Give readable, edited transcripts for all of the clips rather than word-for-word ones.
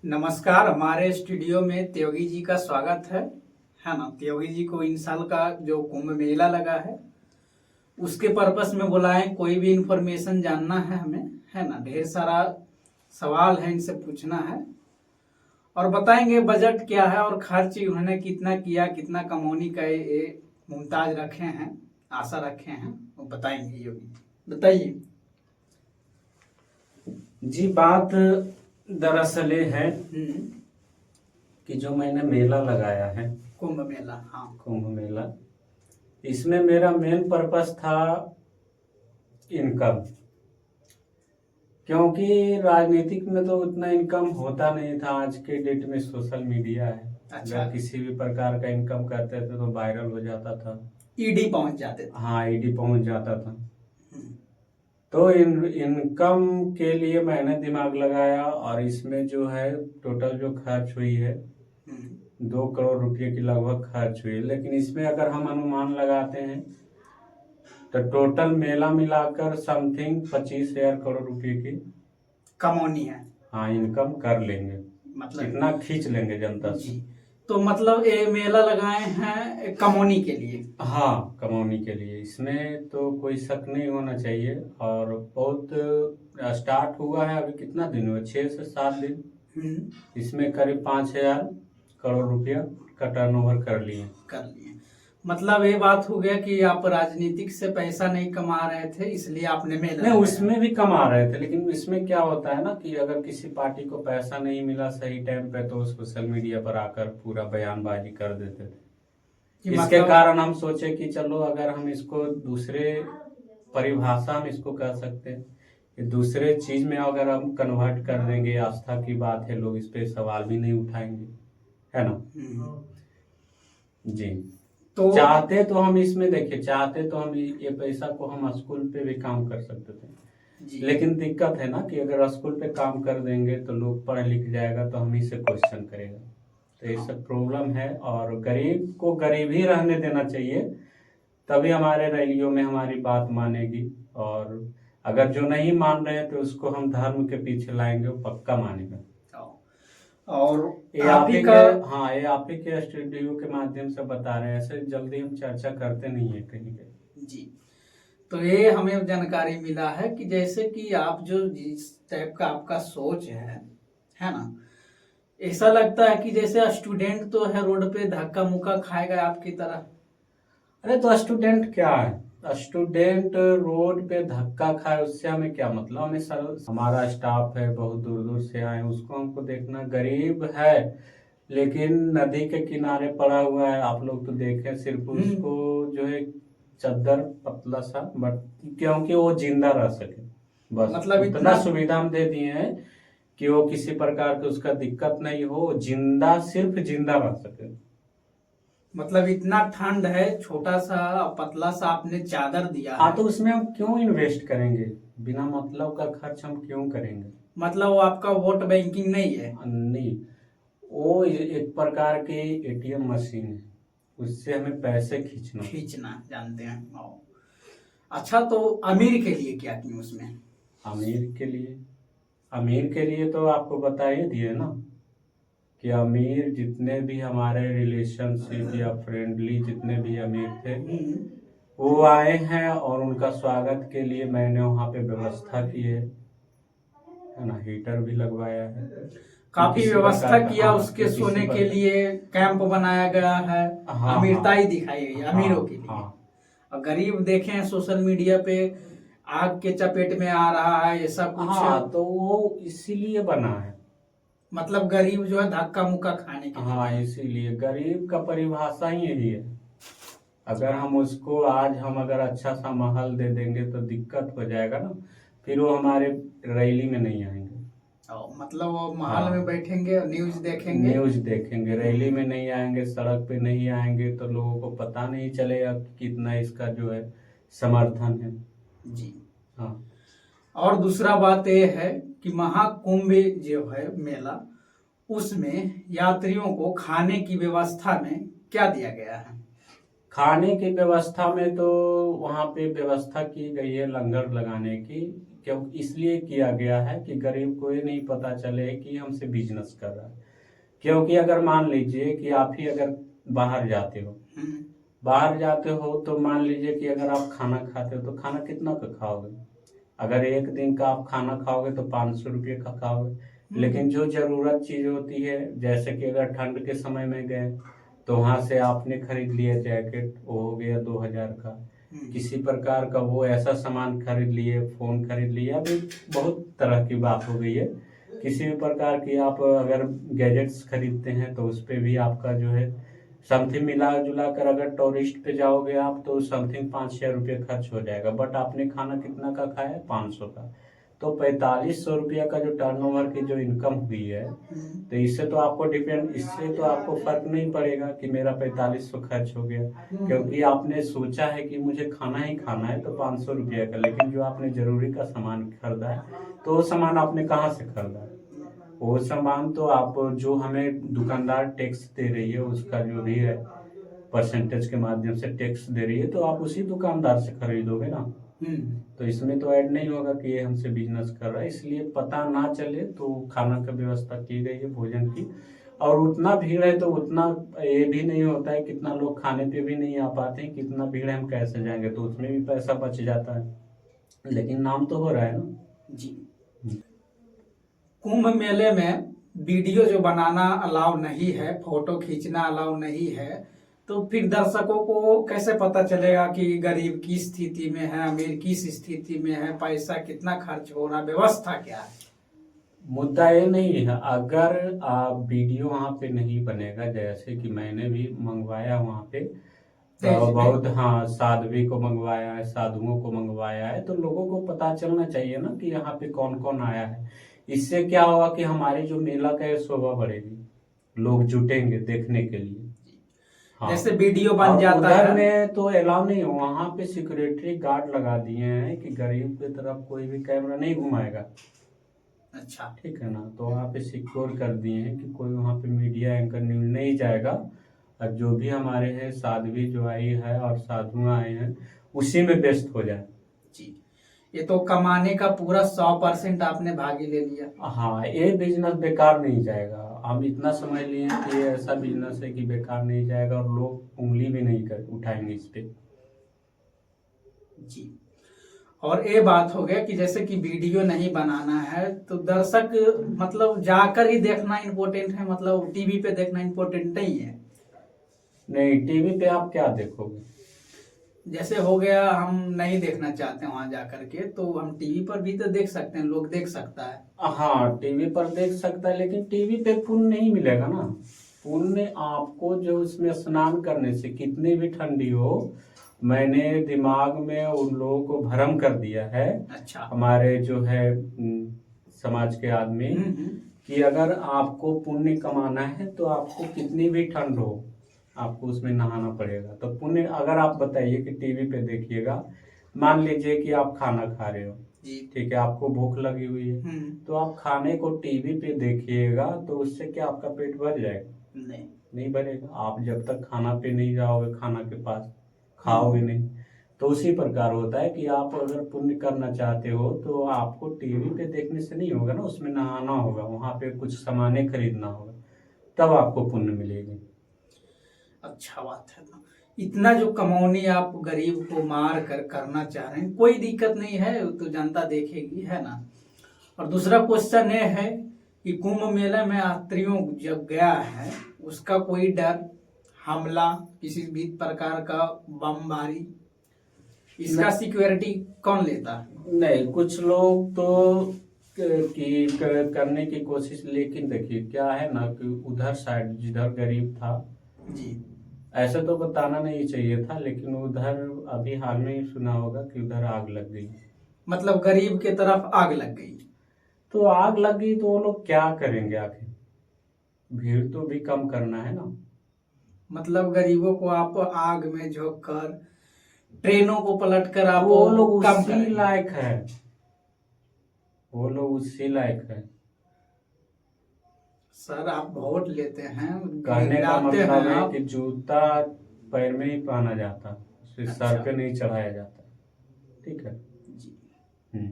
नमस्कार। हमारे स्टूडियो में त्यागी जी का स्वागत है ना। त्यागी जी को इन साल का जो कुंभ मेला लगा है उसके पर्पस में बुलाएं। कोई भी इंफॉर्मेशन जानना है हमें, है ना। ढेर सारा सवाल है, इनसे पूछना है और बताएंगे बजट क्या है और खर्च उन्होंने कितना किया, कितना कमौनी का ये मुमताज रखे हैं, आशा रखे हैं, वो बताएंगे। योगी जी बताइए। जी, बात दरअसल ये है कि जो मैंने मेला लगाया है कुंभ मेला, हाँ कुंभ मेला, इसमें मेरा मेन पर्पस था इनकम। क्योंकि राजनीतिक में तो उतना इनकम होता नहीं था। आज के डेट में सोशल मीडिया है। अच्छा। अगर किसी भी प्रकार का इनकम करते थे तो वायरल हो जाता था। ईडी पहुंच जाते थे। हाँ, ईडी पहुंच जाता था। हम्म, तो इनकम के लिए मैंने दिमाग लगाया और इसमें जो है टोटल जो खर्च हुई है हम्म। 2 करोड़ रुपए की लगभग खर्च हुई। लेकिन इसमें अगर हम अनुमान लगाते हैं तो टोटल मेला मिलाकर समथिंग 25,000 करोड़ रुपए की कमौनी है। हाँ इनकम कर लेंगे। मतलब इतना खींच लेंगे जनता से। जी, तो मतलब ये मेला लगाए हैं कमौनी के लिए। हाँ, कमाने के लिए इसमें तो कोई शक नहीं होना चाहिए। और बहुत स्टार्ट हुआ है, अभी कितना दिन हुआ, 6 से 7 दिन। इसमें करीब 5,000 करोड़ रुपया का टर्नओवर कर लिए। मतलब ये बात हो गया कि आप राजनीतिक से पैसा नहीं कमा रहे थे, इसलिए आपने मेला नहीं, लगाया। उसमें भी कमा रहे थे, लेकिन इसमें क्या होता है ना कि अगर किसी पार्टी को पैसा नहीं मिला सही टाइम पे तो सोशल मीडिया पर आकर पूरा बयानबाजी कर देते थे। इसके मतलब कारण हम सोचे कि चलो अगर हम इसको दूसरे परिभाषा हम इसको कह सकते हैं कि दूसरे चीज में अगर हम कन्वर्ट कर देंगे, आस्था की बात है, लोग इस पे सवाल भी नहीं उठाएंगे, है ना। जी, तो चाहते तो हम इसमें देखिए, चाहते तो हम ये पैसा को हम स्कूल पे भी काम कर सकते थे जी। लेकिन दिक्कत है ना कि अगर स्कूल पे काम कर देंगे तो लोग पढ़ लिख जाएगा तो हम ही से क्वेश्चन करेगा। तो ये सब प्रॉब्लम है और गरीब को गरीब ही रहने देना चाहिए, तभी हमारे रैलियों में हमारी बात मानेगी। और अगर जो नहीं मान रहे हैं तो उसको हम धर्म के पीछे लाएंगे, वो पक्का मानेगा। और ये आप ही के हाँ, ये आप ही के स्टूडियो के माध्यम से बता रहे हैं, ऐसे जल्दी हम चर्चा करते नहीं है कहीं पे। जी, तो ये हमें जानकारी मिला है कि जैसे कि आप जो जिस टाइप का आपका सोच है ना, ऐसा लगता है कि जैसे स्टूडेंट तो है रोड पे धक्का मुक्का खाएगा आपकी तरह। अरे तो स्टूडेंट क्या है, स्टूडेंट रोड पे धक्का खाए उससे हमें क्या मतलब। हमें सर, हमारा स्टाफ है बहुत दूर दूर से आए, उसको हमको देखना। गरीब है लेकिन नदी के किनारे पड़ा हुआ है, आप लोग तो देखें, सिर्फ उसको जो है चादर पतला सा, बट क्योंकि वो जिंदा रह सके, बस मतलब इतना सुविधा हम दे दिए हैं कि वो किसी प्रकार की उसका दिक्कत नहीं हो, जिंदा सिर्फ जिंदा रह सके। मतलब इतना ठंड है, छोटा सा पतला सा आपने चादर दिया हाँ, है। तो उसमें हम क्यों इन्वेस्ट करेंगे, बिना मतलब का खर्च हम क्यों करेंगे। मतलब वो आपका वोट बैंकिंग नहीं है। नहीं, वो एक प्रकार की एटीएम मशीन है, उससे हमें पैसे खींचना जानते हैं। अच्छा, तो अमीर के लिए क्या किया उसमें। अमीर के लिए तो आपको बता ही दिए ना कि अमीर जितने भी हमारे रिलेशनशिप या फ्रेंडली जितने भी अमीर थे वो आए हैं और उनका स्वागत के लिए मैंने वहाँ पे व्यवस्था की है ना। हीटर भी लगवाया है, काफी व्यवस्था किया। हाँ, उसके सोने के लिए कैंप बनाया गया है। हाँ, अमीरता हाँ, ही दिखाई गई अमीरों के लिए। हाँ, और गरीब देखें सोशल मीडिया पे आग के चपेट में आ रहा है, ऐसा कुछ। हाँ, तो वो इसीलिए बना है। मतलब गरीब जो है धक्का मुक्का खाने के लिए। हाँ, इसीलिए गरीब का परिभाषा ही यही है। अगर हम उसको आज हम अगर अच्छा सा महल दे देंगे तो दिक्कत हो जाएगा ना, फिर वो हमारे रैली में नहीं आएंगे। मतलब वो महल में बैठेंगे, न्यूज देखेंगे, रैली में नहीं आएंगे, सड़क पे नहीं आएंगे, तो लोगों को पता नहीं चलेगा कि कितना इसका जो है समर्थन है। जी हाँ, और दूसरा बात यह है कि महाकुंभ जो है मेला, उसमें यात्रियों को खाने की व्यवस्था में क्या दिया गया है। खाने की व्यवस्था में तो वहाँ पे व्यवस्था की गई है लंगर लगाने की, क्यों इसलिए किया गया है कि गरीब को ये नहीं पता चले कि हमसे बिजनेस कर रहा है। क्योंकि अगर मान लीजिए कि आप ही अगर बाहर जाते हो, तो मान लीजिए कि अगर आप खाना खाते हो तो खाना कितना का खाओगे? अगर एक दिन का आप खाना खाओगे तो 500 रुपये का खाओगे। लेकिन जो जरूरत चीज होती है, जैसे कि अगर ठंड के समय में गए तो वहां से आपने खरीद लिया जैकेट, वो हो गया 2000 का। किसी प्रकार का वो ऐसा सामान खरीद लिए, फोन खरीद लिए, अभी बहुत तरह की बात हो गई है। किसी भी प्रकार की आप अगर गैजेट्स खरीदते हैं तो उस पे भी आपका जो है समथिंग मिला जुला कर, अगर टूरिस्ट पे जाओगे आप तो समथिंग 5-6 रुपये खर्च हो जाएगा। बट आपने खाना कितना का खाया? 500 का। तो 4500 रुपया का जो टर्नओवर की जो इनकम हुई है, तो इससे तो आपको फर्क नहीं पड़ेगा कि मेरा 4500 खर्च हो गया, क्योंकि आपने सोचा है कि मुझे खाना ही खाना है तो 500 रुपया का। लेकिन जो आपने जरूरी का सामान खरीदा है तो वो सामान आपने कहाँ से खरीदा है? वो सामान तो आप जो हमें दुकानदार टैक्स दे रही है, उसका जो भी है परसेंटेज के माध्यम से टैक्स दे रही है, तो आप उसी दुकानदार से खरीदोगे ना। तो इसमें तो ऐड नहीं होगा कि ये हमसे बिजनेस कर रहा है। इसलिए पता ना चले तो खाना का व्यवस्था की गई है, भोजन की। और उतना भीड़ है तो उतना ये भी नहीं होता है, कितना लोग खाने पे भी नहीं आ पाते हैं, कितना भीड़ है हम कैसे जाएंगे, तो उसमें भी पैसा बच जाता है। लेकिन नाम तो हो रहा है ना जी। कुंभ मेले में वीडियो जो बनाना अलाउ नहीं है, फोटो खींचना अलाउ नहीं है, तो फिर दर्शकों को कैसे पता चलेगा कि गरीब किस स्थिति में है, अमीर किस स्थिति में है, पैसा कितना खर्च हो रहा, व्यवस्था क्या है? मुद्दा ये नहीं है। अगर आप वीडियो वहाँ पे नहीं बनेगा, जैसे कि मैंने भी मंगवाया वहाँ पे, बहुत, हाँ, साध्वी को मंगवाया है, साधुओं को मंगवाया है, तो लोगों को पता चलना चाहिए ना कि यहाँ पे कौन कौन आया है। इससे क्या होगा कि हमारे जो मेला का है शोभा बढ़ेगी, लोग जुटेंगे देखने के लिए। हाँ, जैसे वीडियो बन और जाता उधर है में तो अलाउ नहीं हो, वहाँ पे सिक्योरिटी गार्ड लगा दिए हैं कि गरीब की तरफ कोई भी कैमरा नहीं घुमाएगा। अच्छा, ठीक है ना, तो वहाँ पे सिक्योर कर दिए हैं कि कोई वहाँ पे मीडिया एंकर न्यूज नहीं जाएगा। और जो भी हमारे हैं साध्वी जो आई है और साधु आए हैं उसी में व्यस्त हो जाए। जी। ये तो कमाने का पूरा 100% आपने भागी ले लिया। हाँ, ये बिजनेस बेकार नहीं जाएगा। हम इतना समझ लिए कि ये ऐसा बिजनेस है कि बेकार नहीं जाएगा और लोग उंगली भी नहीं कर उठाएंगे इस पे। जी। और ये बात हो गया कि जैसे कि वीडियो नहीं बनाना है तो दर्शक मतलब जाकर ही देखना इम्पोर्टेंट है, मतलब टीवी पे देखना इम्पोर्टेंट नहीं है। नहीं, टीवी पे आप क्या देखोगे? जैसे हो गया हम नहीं देखना चाहते वहां जाकर के, तो हम टीवी पर भी तो देख सकते हैं, लोग देख सकता है। हाँ, टीवी पर देख सकता है, लेकिन टीवी पे पुण्य नहीं मिलेगा ना। पुण्य आपको जो उसमें स्नान करने से, कितनी भी ठंडी हो, मैंने दिमाग में उन लोगों को भ्रम कर दिया है, अच्छा। हमारे जो है समाज के आदमी, कि अगर आपको पुण्य कमाना है तो आपको कितनी भी ठंड हो आपको उसमें नहाना पड़ेगा। तो पुण्य अगर आप बताइए कि टीवी पे देखिएगा, मान लीजिए कि आप खाना खा रहे हो, ठीक है, आपको भूख लगी हुई है, तो आप खाने को टीवी पे देखिएगा तो उससे क्या आपका पेट भर जाएगा? नहीं भरेगा। आप जब तक खाना पे नहीं जाओगे, खाना के पास खाओगे नहीं। तो उसी प्रकार होता है कि आप अगर पुण्य करना चाहते हो तो आपको टीवी पे देखने से नहीं होगा ना, उसमें नहाना होगा, वहां पे कुछ सामानें खरीदना होगा, तब आपको पुण्य मिलेगी। अच्छा बात है। तो इतना जो कमौनी आप गरीब को मार कर करना चाह रहे हैं, कोई दिक्कत नहीं है, तो जनता देखेगी, है ना। और दूसरा क्वेश्चन ये है कि कुंभ मेले में यात्रियों जब गया है उसका कोई डर, हमला, किसी भी प्रकार का बमबारी, इसका सिक्योरिटी कौन लेता है? नहीं, कुछ लोग तो करने की कोशिश, लेकिन देखिए क्या है ना कि उधर साइड जिधर गरीब था जी, ऐसे तो बताना नहीं चाहिए था, लेकिन उधर अभी हाल में ही सुना होगा कि उधर आग लग गई। मतलब गरीब के तरफ आग लग गई। तो आग लग गई तो वो लोग क्या करेंगे आखिर? भीड़ तो भी कम करना है ना। मतलब गरीबों को आप आग में झोंक कर, ट्रेनों को पलट कर आप वो लोग कम उसी करेंगे। लायक है, वो लोग उसी लायक है। सर आप वोट लेते हैं, कहने का गिराते मतलब हैं है आप। कि जूता पैर में ही पहना जाता, उसे अच्छा। सर पे नहीं चढ़ाया जाता। ठीक है। जी। हम्म।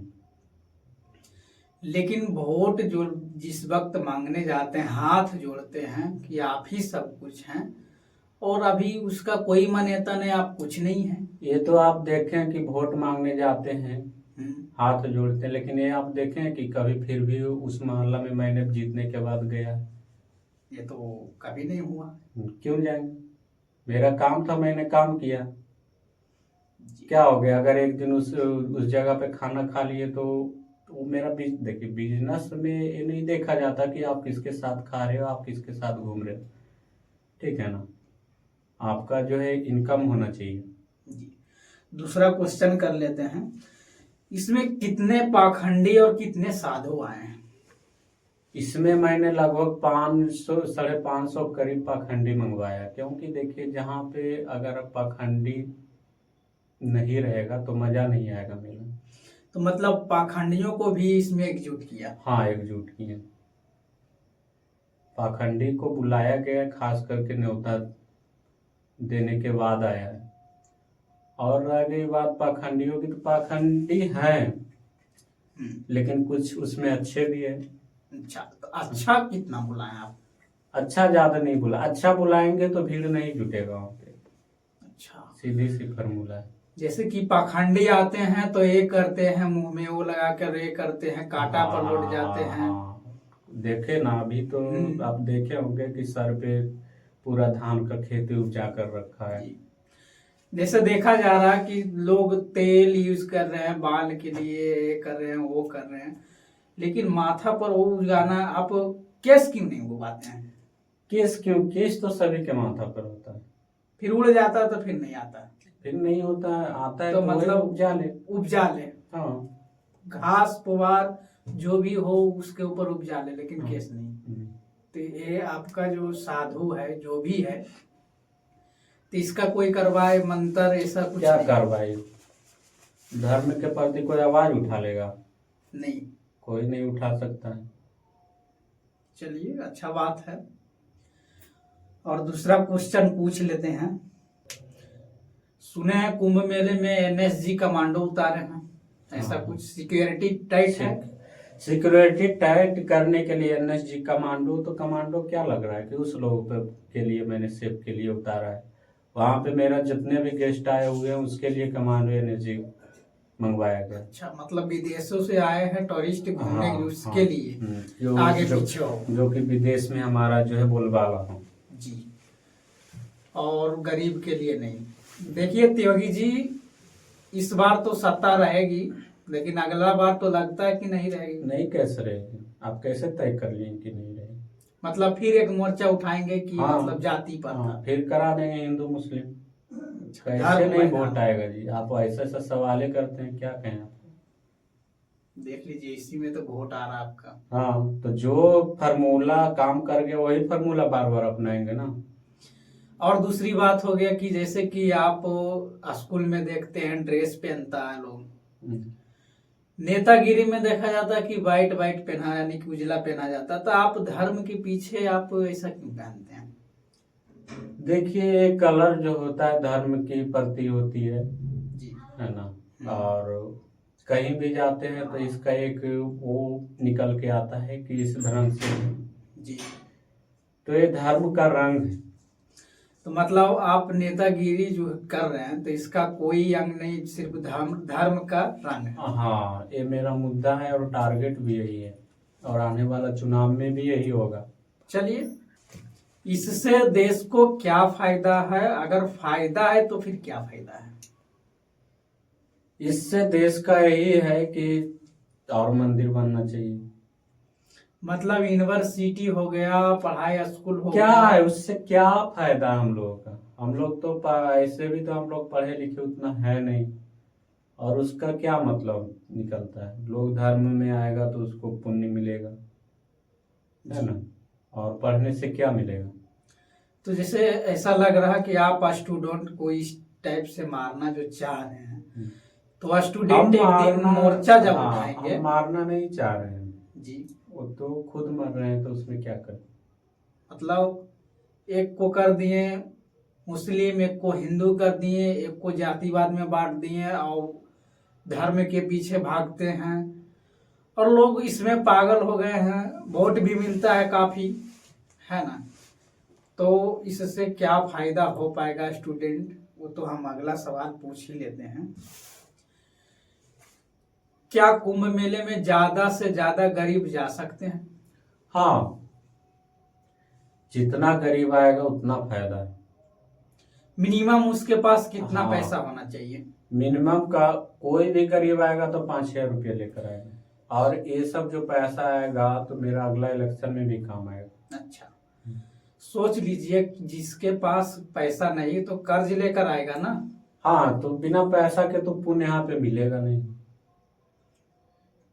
लेकिन वोट जो जिस वक्त मांगने जाते हैं हाथ जोड़ते हैं कि आप ही सब कुछ हैं, और अभी उसका कोई मान्यता नहीं, आप कुछ नहीं है। ये तो आप देखें कि वोट मांगने जाते हैं हाथ जोड़ते हैं, लेकिन ये आप देखें कि कभी फिर भी उस मोहल्ला में मैंने जीतने के बाद गया, ये तो कभी नहीं हुआ। क्यों जाएंगे? मेरा काम था, मैंने काम किया, जी। क्या हो गया अगर एक दिन उस जगह पे खाना खा लिए तो वो मेरा देखिए बिजनेस में ये नहीं देखा जाता कि आप किसके साथ खा रहे हो, आप किसके साथ घूम रहे हो, ठीक है ना? आपका जो है इनकम होना चाहिए। जी। दूसरा क्वेश्चन कर लेते हैं, इसमें कितने पाखंडी और कितने साधु आए हैं? इसमें मैंने लगभग 500 550 करीब पाखंडी मंगवाया, क्योंकि देखिए जहाँ पे अगर पाखंडी नहीं रहेगा तो मजा नहीं आएगा मेला। तो मतलब पाखंडियों को भी इसमें एकजुट किया? हाँ, एकजुट किए, पाखंडी को बुलाया गया, खास करके न्योता देने के बाद आया है। और रह गई बात पाखंडियों की, तो पाखंडी हैं लेकिन कुछ उसमें अच्छे भी है। अच्छा, तो अच्छा कितना बुलाएं आप? अच्छा ज्यादा नहीं बुला, अच्छा बुलाएंगे तो भीड़ नहीं जुटेगा वहाँ पे। अच्छा, सीधी सी फॉर्मूला है। जैसे कि पाखंडी आते हैं तो ये करते हैं, मुंह में वो लगा कर ये करते हैं, कांटा पर लौट जाते हैं। देखे ना, अभी तो आप देखे होंगे कि सर पे पूरा धान का खेती उपजा कर रखा है। जैसे देखा जा रहा है कि लोग तेल यूज कर रहे हैं बाल के लिए, ये कर रहे हैं वो कर रहे हैं, लेकिन माथा पर वो उगाना आप केस क्यों नहीं उगवाते हैं? केस क्यों? केस तो सभी के माथा पर होता है, फिर उड़ जाता है तो फिर नहीं आता? फिर नहीं होता है, आता है तो तो मतलब उपजा ले। हाँ, घास पुआर जो भी हो उसके ऊपर उपजा ले, लेकिन केस नहीं। तो ये आपका जो साधु है जो भी है, तो इसका कोई कार्रवाई मंत्र ऐसा कुछ? क्या कार्रवाई? धर्म के प्रति कोई आवाज उठा लेगा? नहीं, कोई नहीं उठा सकता है। चलिए, अच्छा बात है। और दूसरा क्वेश्चन पूछ लेते हैं, सुने हैं कुंभ मेले में एनएसजी कमांडो उतारे हैं, ऐसा कुछ सिक्योरिटी टाइट है? सिक्योरिटी टाइट करने के लिए एनएसजी कमांडो, तो कमांडो क्या लग रहा है कि उस लोगों के लिए मैंने सेफ के लिए उतारा है। वहां पे मेरा जितने भी गेस्ट आए हुए हैं उसके लिए कमांडो एनएसजी मंगवाया गया। अच्छा, मतलब विदेशों से आए हैं टूरिस्ट घूमने के उसके लिए आगे पीछे हो, जो कि विदेश में हमारा जो है बोलबाला हो जी, और गरीब के लिए नहीं। देखिए त्यागी जी, इस बार तो सत्ता रहेगी, लेकिन अगला बार तो लगता है कि नहीं रहेगी। नहीं, कैसे रहेगी? आप कैसे तय कर लिए कि नहीं रहेगी? मतलब फिर एक मोर्चा उठाएंगे कि मतलब जाति पर फिर करा देंगे हिंदू मुस्लिम। कैसे नहीं वोट आएगा जी? आप ऐसा ऐसा सवाल करते हैं, क्या कहें आपको? देख लीजिए, इसी में तो वोट आ रहा है आपका। हाँ, तो जो फार्मूला काम कर गया वही फार्मूला बार बार अपनाएंगे ना। और दूसरी बात हो गया कि जैसे कि आप स्कूल में देखते हैं ड्रेस पहनता है लोग, नेतागिरी में देखा जाता है कि वाइट वाइट पहना, यानी कि उजला पहना जाता, तो आप धर्म के पीछे आप ऐसा क्यों पहनते हैं? देखिए, कलर जो होता है धर्म की प्रति होती है जी, है ना। और कहीं भी जाते हैं तो इसका एक वो निकल के आता है कि इस धर्म से जी, तो ये धर्म का रंग है। तो मतलब आप नेतागिरी जो कर रहे हैं तो इसका कोई अंग नहीं, सिर्फ धर्म का रंग है। हाँ, ये मेरा मुद्दा है और टारगेट भी यही है, और आने वाला चुनाव में भी यही होगा। चलिए, इससे देश को क्या फायदा है? अगर फायदा है तो फिर क्या फायदा है? इससे देश का यही है कि और मंदिर बनना चाहिए। मतलब यूनिवर्सिटी हो गया, पढ़ाई स्कूल हो क्या गया, है उससे क्या फायदा हम लोगों का? हम लोग तो ऐसे भी तो हम लोग पढ़े लिखे उतना है नहीं, और उसका क्या मतलब निकलता है? लोग धर्म में आएगा तो उसको पुण्य मिलेगा, है ना, और पढ़ने से क्या मिलेगा? तो जैसे ऐसा लग रहा कि आप स्टूडेंट को इस टाइप से मारना जो चाह रहे हैं, तो स्टूडेंट एक दिन मोर्चा जब उठाएंगे। हम मारना नहीं चाह रहे हैं जी, वो तो खुद मर रहे हैं, तो उसमें क्या करें? मतलब एक को कर दिए मुस्लिम, एक को हिंदू कर दिए, एक को जातिवाद में बांट दिए और धर्म के पीछे भागते हैं। और लोग इसमें पागल हो गए हैं, वोट भी मिलता है काफी, है ना। तो इससे क्या फायदा हो पाएगा स्टूडेंट, वो तो हम अगला सवाल पूछ ही लेते हैं। क्या कुंभ मेले में ज्यादा से ज्यादा गरीब जा सकते हैं? हाँ, जितना गरीब आएगा उतना फायदा है। मिनिमम उसके पास कितना हाँ। पैसा होना चाहिए? मिनिमम का कोई भी गरीब आएगा तो 5-6 रुपये लेकर आएगा, और ये सब जो पैसा आएगा तो मेरा अगला इलेक्शन में भी काम आएगा। अच्छा, सोच लीजिए जिसके पास पैसा नहीं तो कर्ज लेकर आएगा ना। हाँ, तो बिना पैसा के तो पुण्य यहाँ पे मिलेगा नहीं।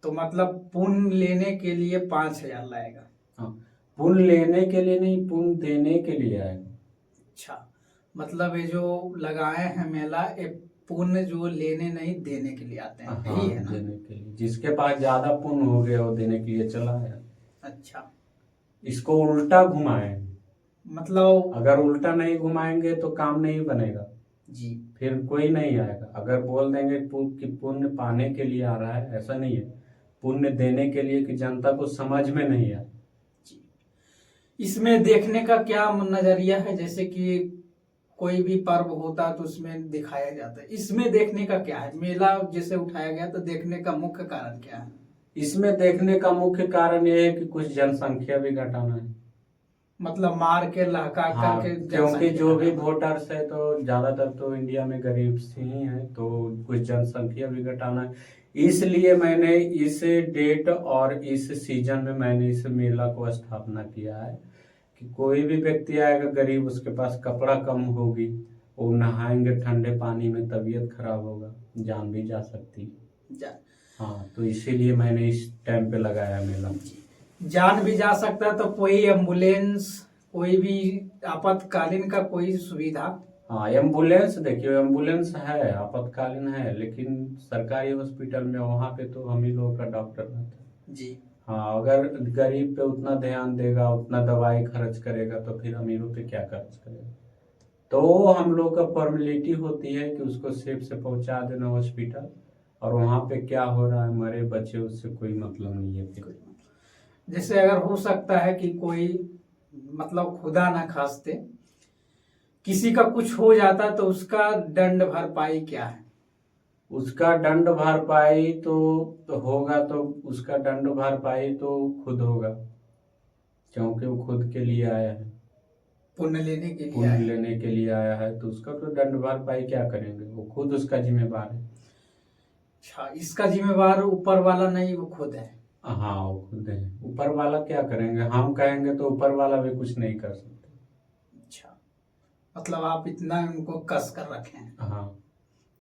तो मतलब पुण्य लेने के लिए 5,000 लाएगा। हाँ, पुण्य लेने के लिए नहीं, पुण्य देने के लिए आएगा। अच्छा, मतलब ये जो लगाए हैं मेला, ये पुण्य जो लेने नहीं देने के लिए आते हैं, हाँ, यही है ना। देने के लिए, जिसके पास ज्यादा पुण्य हो गया वो देने के लिए चला है। अच्छा, इसको उल्टा घुमाएं, मतलब अगर उल्टा नहीं घुमाएंगे तो काम नहीं बनेगा, जी फिर कोई नहीं आएगा। अगर बोल देंगे कि पुण्य पाने के लिए आ रहा है, ऐसा नहीं है, पुण्य देने के लिए, कि जनता को समझ में नहीं आए। जी। इसमें देखने का क्या नजरिया है? जैसे कि कोई भी पर्व होता तो उसमें दिखाया जाता है, इसमें देखने का क्या है? मेला जैसे उठाया गया तो देखने का मुख्य कारण क्या है? इसमें देखने का मुख्य कारण ये है कि कुछ जनसंख्या भी घटाना है। मतलब मार के लहका हाँ, करके क्योंकि जो भी घटाना। वोटर्स है तो ज्यादातर तो इंडिया में गरीब से ही है, तो कुछ जनसंख्या भी घटाना है। इसलिए मैंने इस डेट और इस सीजन में मैंने इस मेला को स्थापना किया है कि कोई भी व्यक्ति आएगा गरीब, उसके पास कपड़ा कम होगी, वो नहाएंगे ठंडे पानी में, तबीयत खराब होगा, जान भी जा सकती है। जा, हाँ, तो इसीलिए मैंने इस टाइम पे लगाया मेला। जान भी जा सकता है, तो कोई एम्बुलेंस, कोई भी आपातकालीन का कोई सुविधा? हाँ, एम्बुलेंस, देखिए एम्बुलेंस है, आपातकालीन है, लेकिन सरकारी हॉस्पिटल में वहाँ पे तो हम ही लोग का डॉक्टर रहता है जी। हाँ, अगर गरीब पे उतना ध्यान देगा, उतना दवाई खर्च करेगा, तो फिर अमीरों पे क्या खर्च करेगा। तो हम लोग का फॉर्मेलिटी होती है कि उसको सेफ से पहुंचा देना हॉस्पिटल, और वहाँ पे क्या हो रहा है, मरे बच्चे, उससे कोई मतलब नहीं है फिर। जैसे अगर हो सकता है कि कोई मतलब खुदा ना खास्ते किसी का कुछ हो जाता तो उसका दंड भरपाई क्या है? उसका दंड भरपाई तो होगा, तो उसका दंड भरपाई तो खुद होगा, क्योंकि वो खुद के लिए आया है, पुण्य लेने के लिए पुण्य आए। लेने के लिए आया है, तो उसका तो दंड भरपाई क्या करेंगे, वो खुद उसका जिम्मेवार है। अच्छा, इसका जिम्मेवार ऊपर वाला नहीं, वो खुद है। हाँ, वो खुद है, ऊपर वाला क्या करेंगे, हम कहेंगे तो ऊपर वाला भी कुछ नहीं कर सकते। अच्छा, मतलब आप इतना उनको कस कर रखे हैं। हाँ।